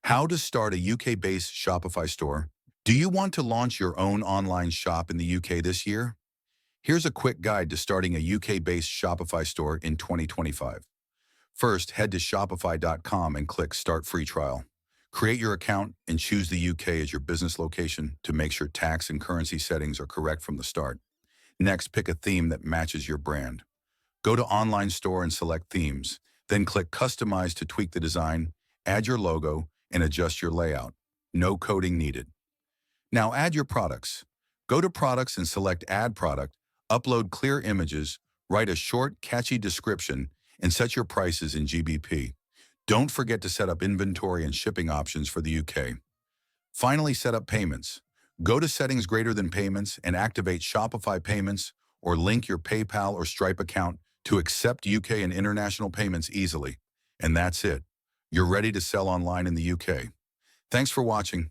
How to start a UK-based Shopify store. Do you want to launch your own online shop in the UK this year? Here's a quick guide to starting a UK-based Shopify store in 2025. First, head to shopify.com and click Start Free Trial. Create your account and choose the UK as your business location to make sure tax and currency settings are correct from the start. Next, pick a theme that matches your brand. Go to Online Store and select Themes. Then click Customize to tweak the design, add your logo, and adjust your layout. No coding needed. Now add your products. Go to Products and select Add Product, upload clear images, write a short, catchy description, and set your prices in GBP. Don't forget to set up inventory and shipping options for the UK. Finally, set up payments. Go to Settings Greater Than Payments and activate Shopify Payments or link your PayPal or Stripe account to accept UK and international payments easily. And that's it. You're ready to sell online in the UK. Thanks for watching.